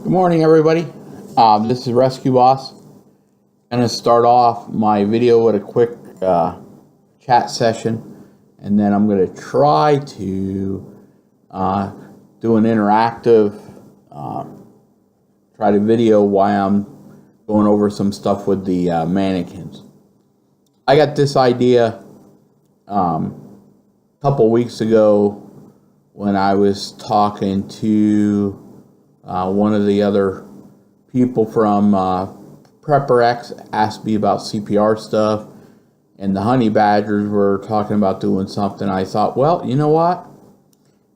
Good morning, everybody. This is Rescue Boss. I'm going to start off my video with a quick chat session, and then I'm going to try to do an interactive try to video while I'm going over some stuff with the mannequins. I got this idea a couple weeks ago when I was talking to one of the other people from Prepper X asked me about CPR stuff, and the honey badgers were talking about doing something. I thought, well, you know what?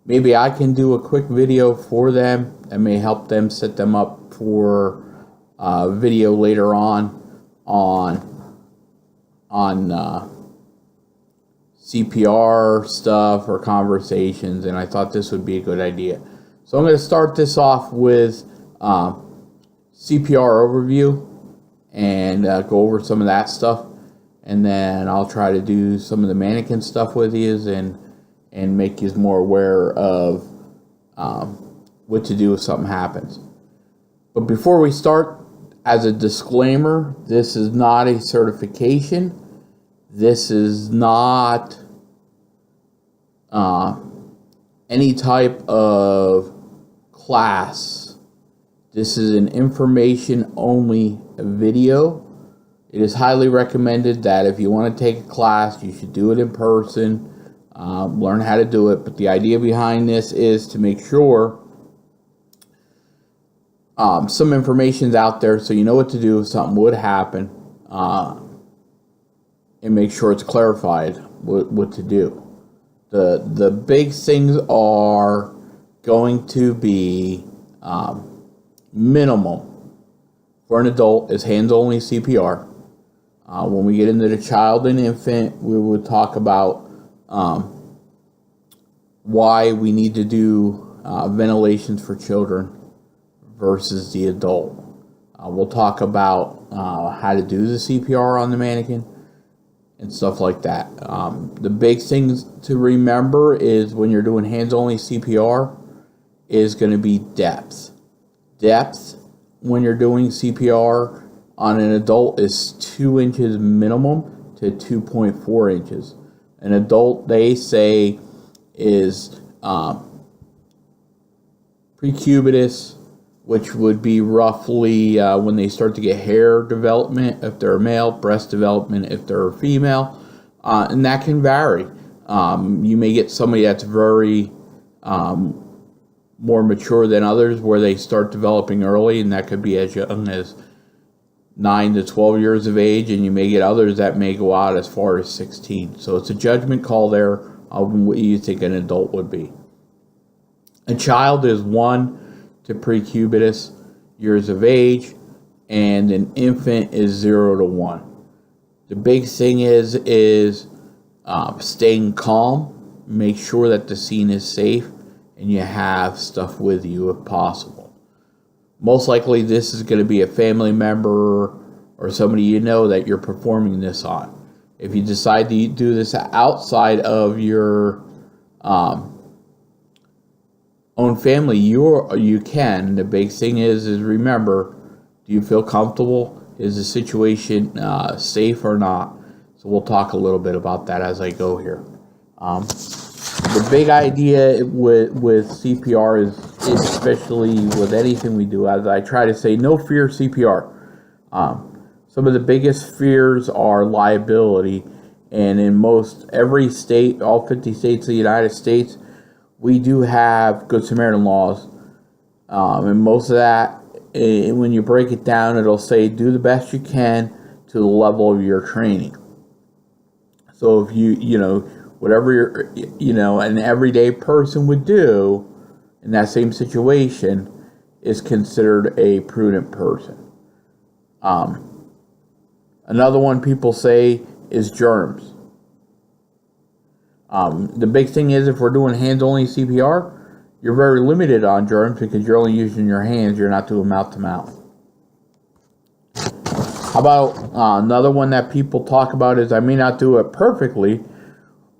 Maybe I can do a quick video for them that may help them set them up for video later on CPR stuff or conversations, and I thought this would be a good idea. So I'm going to start this off with CPR overview and go over some of that stuff, and then I'll try to do some of the mannequin stuff with you and make you more aware of what to do if something happens. But before we start, as a disclaimer, this is not a certification. This is not any type of class. This is an information only video. It is highly recommended that if you want to take a class, you should do it in person, learn how to do it. But the idea behind this is to make sure some information's out there so you know what to do if something would happen, and make sure it's clarified what to do. The big things are going to be minimum for an adult is hands-only CPR. When we get into the child and infant, we would talk about why we need to do ventilations for children versus the adult. We'll talk about how to do the CPR on the mannequin and stuff like that. The big things to remember is when you're doing hands-only CPR is going to be depth. Depth when you're doing CPR on an adult is 2 inches minimum to 2.4 inches. An adult, they say, is precubitus, which would be roughly when they start to get hair development if they're a male, breast development if they're a female, and that can vary. You may get somebody that's very more mature than others where they start developing early, and that could be as young as 9 to 12 years of age, and you may get others that may go out as far as 16. So it's a judgment call there of what you think an adult would be. A child is 1 to precubitus years of age, and an infant is 0 to 1. The big thing is staying calm. Make sure that the scene is safe and you have stuff with you if possible. Most likely this is going to be a family member or somebody you know that you're performing this on. If you decide to do this outside of your own family, you can. The big thing is remember, do you feel comfortable? Is the situation safe or not? So we'll talk a little bit about that as I go here. The big idea with CPR is, especially with anything we do, as I try to say, no fear CPR. Some of the biggest fears are liability, and in every state, all 50 states of the United States, we do have Good Samaritan laws, and most of that, when you break it down, it'll say do the best you can to the level of your training. So if whatever an everyday person would do in that same situation is considered a prudent person. Another one people say is germs. The big thing is if we're doing hands-only CPR, you're very limited on germs because you're only using your hands. You're not doing mouth-to-mouth. How about another one that people talk about is I may not do it perfectly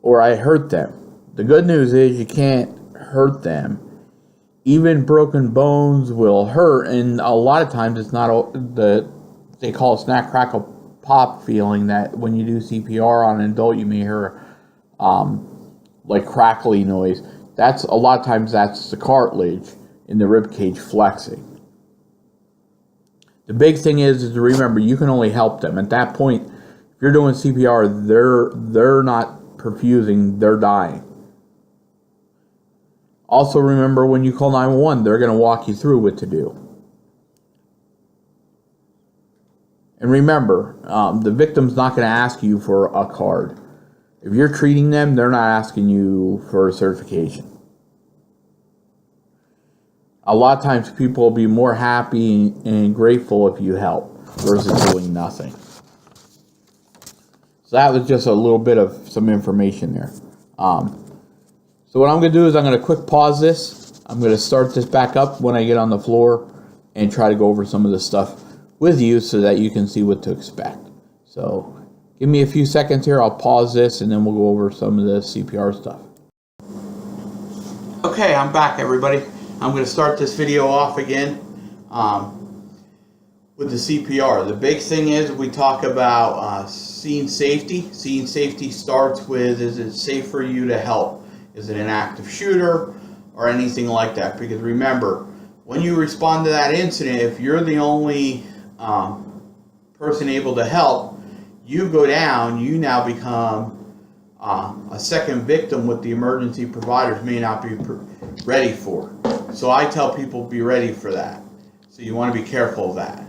or I hurt them. The good news is you can't hurt them even broken bones will hurt, and a lot of times it's not they call it snack, crackle, pop feeling that when you do CPR on an adult, you may hear like crackly noise. That's a lot of times that's the cartilage in the rib cage flexing. The big thing is to remember you can only help them at that point. If you're doing CPR, they're not perfusing, they're dying. Also remember when you call 911, they're going to walk you through what to do. And remember, the victim's not going to ask you for a card. If you're treating them, they're not asking you for a certification. A lot of times people will be more happy and grateful if you help versus doing nothing. So that was just a little bit of some information there. So what I'm going to do is I'm going to quick pause this. I'm going to start this back up when I get on the floor and try to go over some of the stuff with you so that you can see what to expect. So give me a few seconds here. I'll pause this and then we'll go over some of the CPR stuff. Okay, I'm back, everybody. I'm going to start this video off again with the CPR. The big thing is we talk about scene safety. Scene safety starts with, is it safe for you to help? Is it an active shooter or anything like that? Because remember, when you respond to that incident, if you're the only person able to help, you go down, you now become a second victim, what the emergency providers may not be ready for. So I tell people be ready for that. So you want to be careful of that.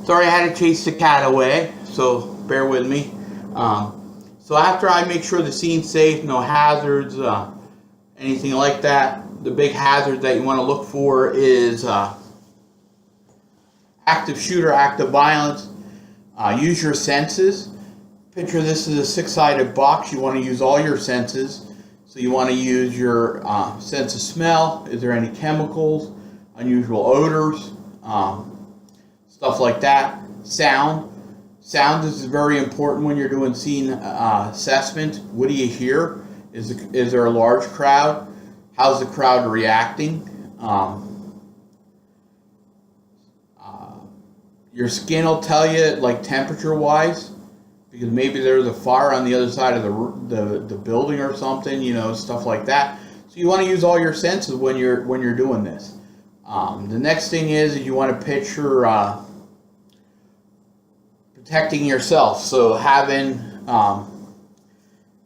Sorry I had to chase the cat away, so bear with me. So after I make sure the scene's safe, no hazards, anything like that, the big hazard that you want to look for is active shooter, active violence. Use your senses. Picture this as a six-sided box. You want to use all your senses. So you want to use your sense of smell. Is there any chemicals, unusual odors, stuff like that. Sound. Sound is very important when you're doing scene assessment. What do you hear? Is there a large crowd? How's the crowd reacting? Your skin will tell you, like temperature-wise, because maybe there's a fire on the other side of the building or something, you know, stuff like that. So you want to use all your senses when you're doing this. The next thing is you want to picture protecting yourself. So having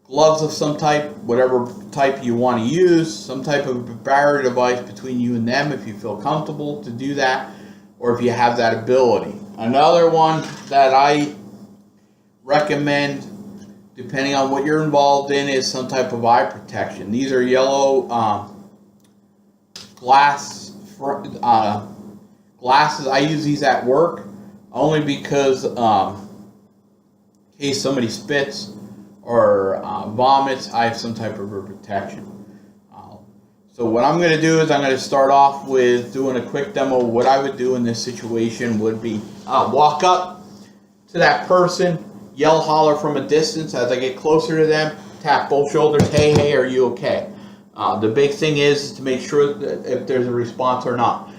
gloves of some type, whatever type you want to use, some type of barrier device between you and them if you feel comfortable to do that, or if you have that ability. Another one that I recommend, depending on what you're involved in, is some type of eye protection. These are yellow glasses. I use these at work only because in case somebody spits or vomits, I have some type of protection. So what I'm going to do is I'm going to start off with doing a quick demo. What I would do in this situation would be walk up to that person, yell, holler from a distance. As I get closer to them, tap both shoulders. Hey, are you okay? The big thing is to make sure that if there's a response or not.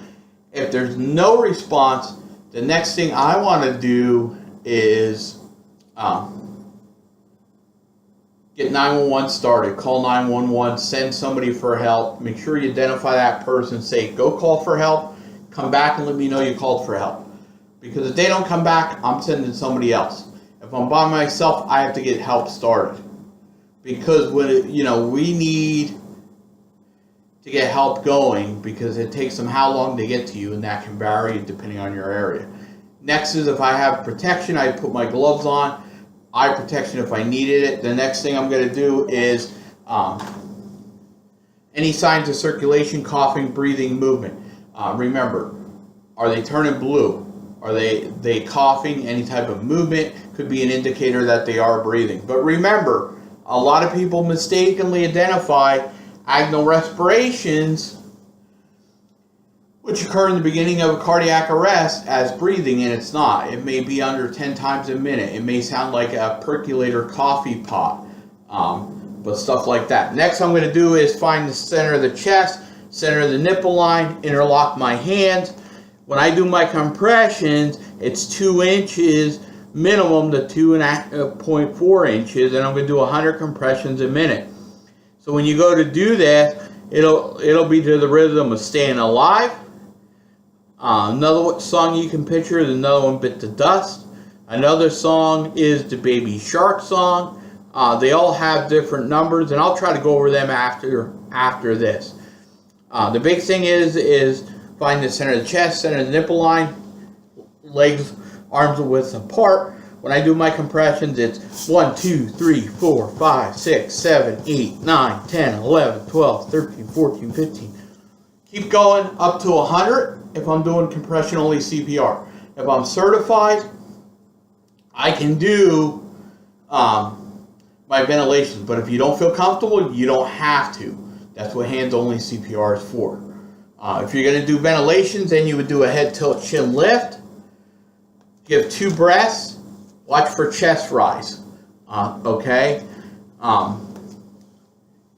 If there's no response, the next thing I want to do is get 911 started. Call 911, send somebody for help. Make sure you identify that person. Say, go call for help. Come back and let me know you called for help. Because if they don't come back, I'm sending somebody else. If I'm by myself, I have to get help started. Because we need to get help going, because it takes them how long to get to you, and that can vary depending on your area. Next is if I have protection, I put my gloves on. Eye protection if I needed it. The next thing I'm going to do is any signs of circulation, coughing, breathing, movement. Remember, are they turning blue? Are they coughing? Any type of movement could be an indicator that they are breathing. But remember, a lot of people mistakenly identify agonal respirations, which occur in the beginning of a cardiac arrest, as breathing, and it's not. It may be under 10 times a minute. It may sound like a percolator coffee pot. But stuff like that. Next I'm going to do is find the center of the chest, center of the nipple line, interlock my hands. When I do my compressions, it's 2 inches minimum to 2.4 inches, and I'm going to do 100 compressions a minute. So when you go to do that, it'll be to the rhythm of Staying Alive. Another song you can picture is another one, Bit to Dust. Another song is the Baby Shark song. They all have different numbers, and I'll try to go over them after this. The big thing is find the center of the chest, center of the nipple line, legs, arms width apart. When I do my compressions, it's 1, 2, 3, 4, 5, 6, 7, 8, 9, 10, 11, 12, 13, 14, 15. Keep going up to 100 if I'm doing compression only CPR. If I'm certified, I can do my ventilations, but if you don't feel comfortable, you don't have to. That's what hands only CPR is for. If you're going to do ventilations, then you would do a head tilt chin lift. Give 2 breaths. Watch for chest rise. Okay?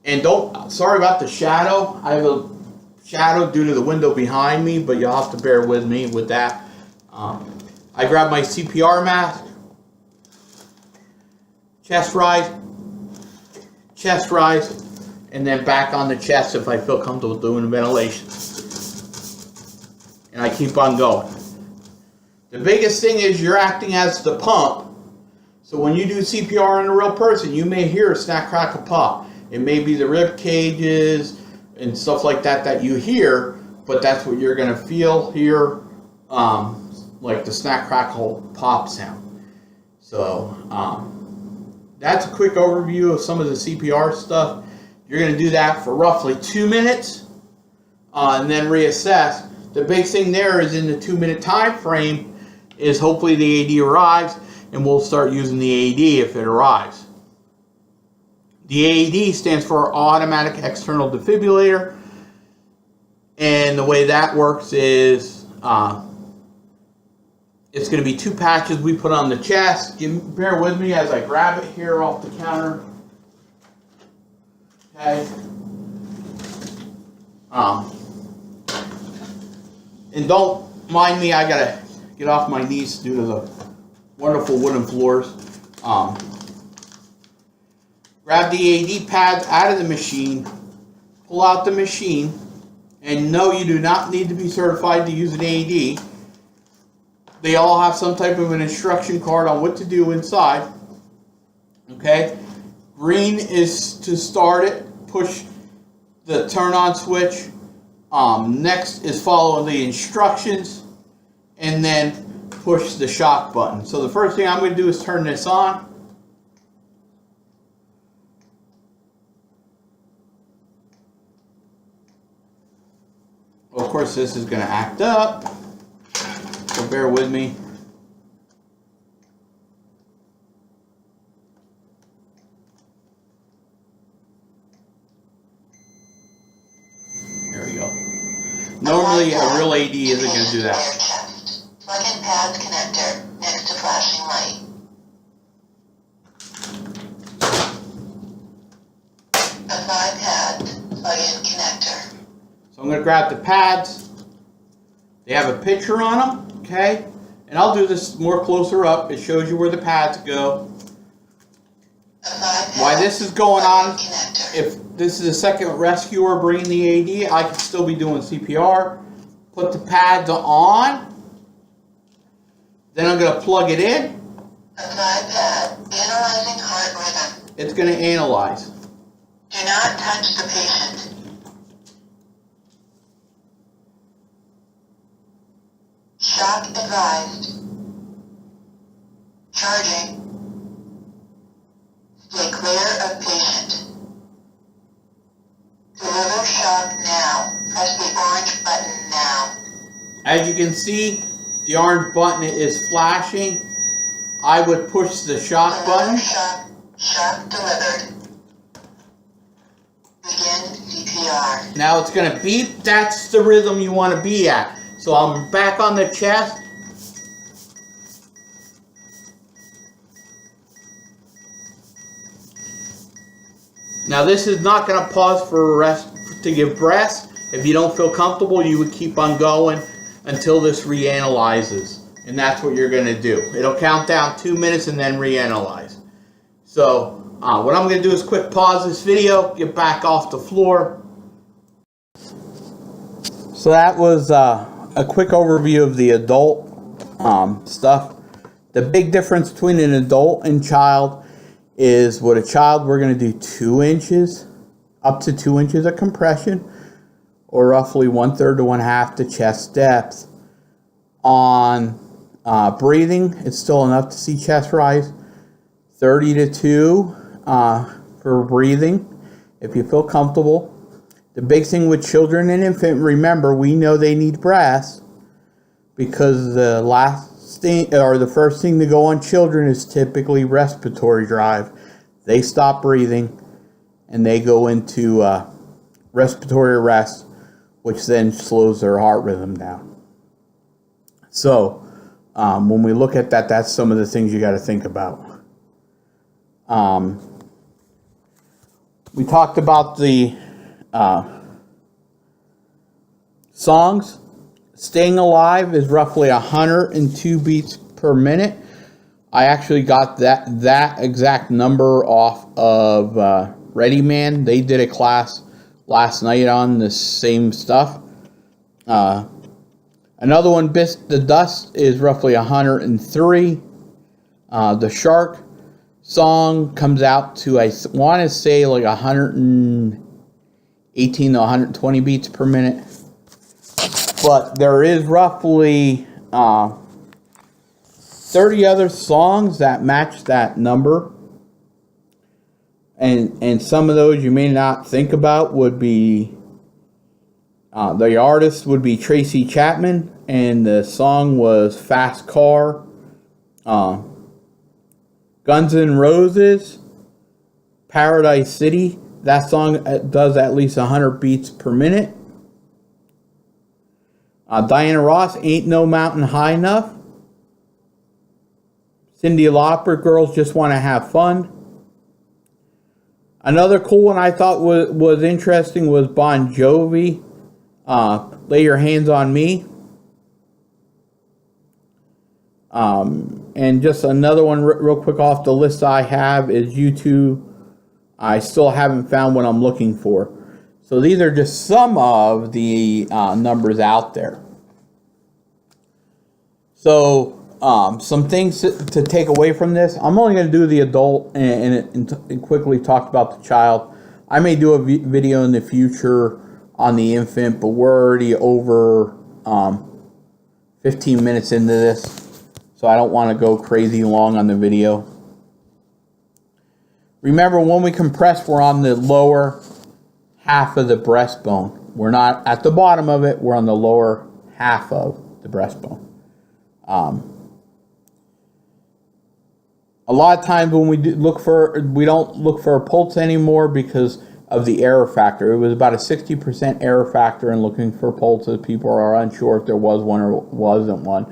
And sorry about the shadow. I have a shadow due to the window behind me, but you'll have to bear with me with that. I grab my CPR mask. Chest rise, and then back on the chest if I feel comfortable doing ventilation. And I keep on going. The biggest thing is you're acting as the pump. So when you do CPR on a real person, you may hear a snack, crackle, pop. It may be the rib cages and stuff like that you hear, but that's what you're going to hear, like the snack, crackle, pop sound. So, that's a quick overview of some of the CPR stuff. You're going to do that for roughly 2 minutes and then reassess. The big thing there is in the 2-minute time frame is hopefully the AD arrives, and we'll start using the AD if it arrives. The AED stands for Automatic External Defibrillator, and the way that works is it's going to be 2 patches we put on the chest. Bear with me as I grab it here off the counter. Okay. And don't mind me, I got to get off my knees due to the wonderful wooden floors. Grab the AED pads out of the machine, pull out the machine, and no, you do not need to be certified to use an AED. They all have some type of an instruction card on what to do inside. Okay? Green is to start it. Push the turn on switch. Next is follow the instructions. And then push the shock button. So the first thing I'm going to do is turn this on. Well, of course, this is going to act up. So bear with me. There we go. Normally, a real AD isn't going to do that. Plug in pad connector next to flashing light. Apply pad plug-in connector. So I'm going to grab the pads. They have a picture on them. Okay, and I'll do this more closer up. It shows you where the pads go. Why this is going on, if this is a second rescuer bringing the AD, I could still be doing CPR. Put the pads on. Then I'm going to plug it in. Apply pad, analyzing heart rhythm. It's going to analyze. Do not touch the patient. Shock advised. Charging. Stay clear of patient. Deliver shock now. Press the orange button now. As you can see, the orange button is flashing. I would push the shock button. Shock delivered. Begin CPR. Now it's going to beep. That's the rhythm you want to be at. So I'm back on the chest. Now this is not going to pause for rest to give breaths. If you don't feel comfortable, you would keep on going until this reanalyzes. And that's what you're going to do. It'll count down 2 minutes and then reanalyze. So what I'm going to do is quick pause this video, get back off the floor. So that was a quick overview of the adult stuff. The big difference between an adult and child is with a child we're going to do 2 inches, up to 2 inches of compression, or roughly 1/3 to 1/2 the chest depth. On breathing, it's still enough to see chest rise. 30 to 2 for breathing, if you feel comfortable. The big thing with children and infant, remember, we know they need breaths because the last thing or the first thing to go on children is typically respiratory drive. They stop breathing and they go into respiratory arrest, which then slows their heart rhythm down. So when we look at that, that's some of the things you got to think about. We talked about the songs. Staying alive is roughly 102 beats per minute. I actually got that exact number off of Ready Man. They did a class last night on the same stuff. Another one, the Dust, is roughly 103. The Shark song comes out to, I want to say, like 118 to 120 beats per minute. But there is roughly 30 other songs that match that number. And some of those you may not think about would be, the artist would be Tracy Chapman, and the song was Fast Car. Guns N' Roses, Paradise City. That song does at least 100 beats per minute. Diana Ross, Ain't No Mountain High Enough. Cyndi Lauper, Girls Just Want to Have Fun. Another cool one I thought was interesting was Bon Jovi, Lay Your Hands on Me. And just another one real quick off the list I have is U2. I still haven't found what I'm looking for. So these are just some of the numbers out there. So some things to take away from this. I'm only going to do the adult and quickly talk about the child. I may do a video in the future on the infant, but we're already over 15 minutes into this. So I don't want to go crazy long on the video. Remember, when we compress, we're on the lower half of the breastbone. We're not at the bottom of it. We're on the lower half of the breastbone. A lot of times when we don't look for a pulse anymore because of the error factor. It was about a 60% error factor in looking for pulses. People are unsure if there was one or wasn't one.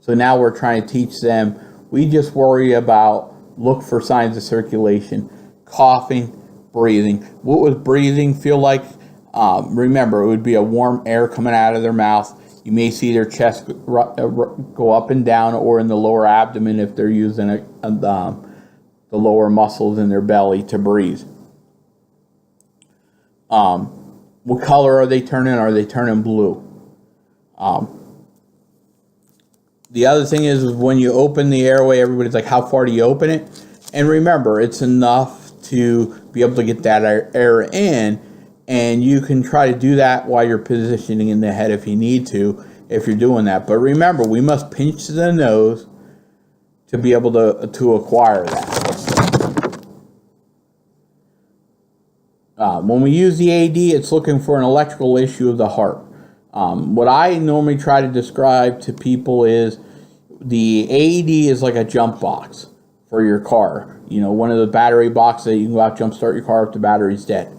So now we're trying to teach them. We just worry about look for signs of circulation, coughing, breathing. What was breathing feel like? Remember, it would be a warm air coming out of their mouth. You may see their chest go up and down, or in the lower abdomen if they're using the lower muscles in their belly to breathe. What color are they turning? Are they turning blue? The other thing is when you open the airway, everybody's like, how far do you open it? And remember, it's enough to be able to get that air in, and you can try to do that while you're positioning in the head if you need to, if you're doing that. But remember, we must pinch the nose to be able to acquire that. When we use the AED, it's looking for an electrical issue of the heart. What I normally try to describe to people is the AED is like a jump box for your car. You know, one of the battery boxes that you can go out, jump start your car if the battery's dead.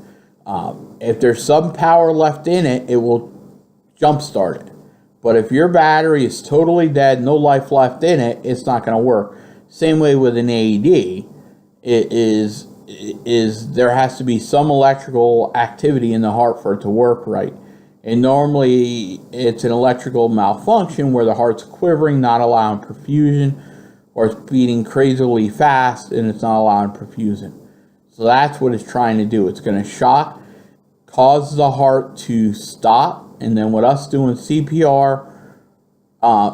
If there's some power left in it, it will jump start it. But if your battery is totally dead, no life left in it, it's not going to work. Same way with an AED. It is is there has to be some electrical activity in the heart for it to work right. And normally it's an electrical malfunction where the heart's quivering, not allowing perfusion, or it's beating crazily fast and it's not allowing perfusion. So that's what it's trying to do. It's going to shock, cause the heart to stop, and then with us doing CPR,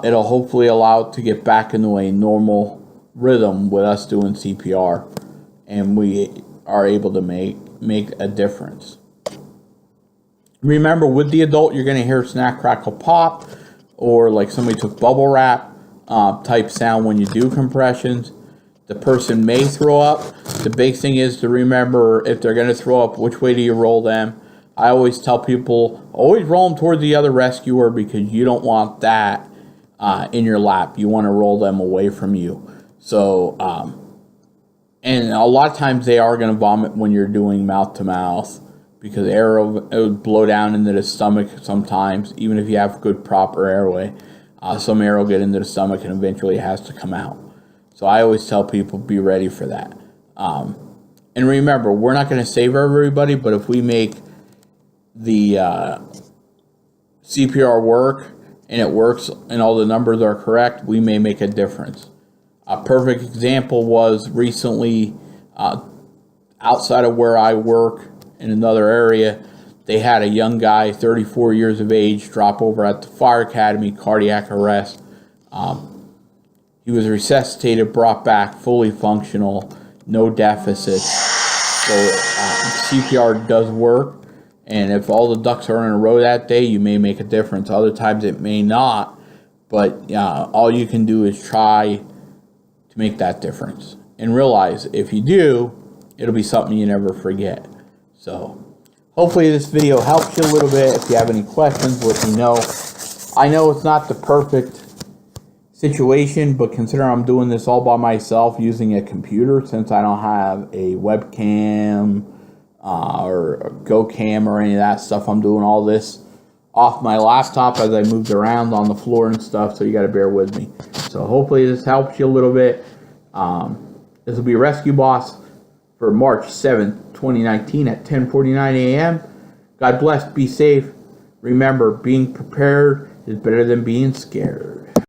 it'll hopefully allow it to get back into a normal rhythm with us doing CPR, and we are able to make a difference. Remember, with the adult, you're going to hear snack, crackle, pop, or like somebody took bubble wrap type sound when you do compressions. The person may throw up. The big thing is to remember, if they're going to throw up, which way do you roll them? I always tell people, always roll them toward the other rescuer, because you don't want that in your lap. You want to roll them away from you. So, and a lot of times they are going to vomit when you're doing mouth to mouth, because air it would blow down into the stomach sometimes, even if you have good proper airway. Some air will get into the stomach and eventually it has to come out. So I always tell people, be ready for that. And remember, we're not going to save everybody, but if we make the CPR work and it works and all the numbers are correct, we may make a difference. A perfect example was recently outside of where I work in another area, they had a young guy, 34 years of age, drop over at the fire academy, cardiac arrest. He was resuscitated, brought back, fully functional, no deficits. So CPR does work, and if all the ducks are in a row that day, you may make a difference. Other times it may not, but all you can do is try to make that difference. And realize, if you do, it'll be something you never forget. So hopefully this video helps you a little bit. If you have any questions, let me know. I know it's not the perfect situation, but consider I'm doing this all by myself using a computer, since I don't have a webcam or a GoCam or any of that stuff. I'm doing all this off my laptop as I moved around on the floor and stuff, so you got to bear with me. So hopefully this helps you a little bit. This will be Rescue Boss for March 7th, 2019 at 10:49 a.m. God bless. Be safe. Remember, being prepared is better than being scared.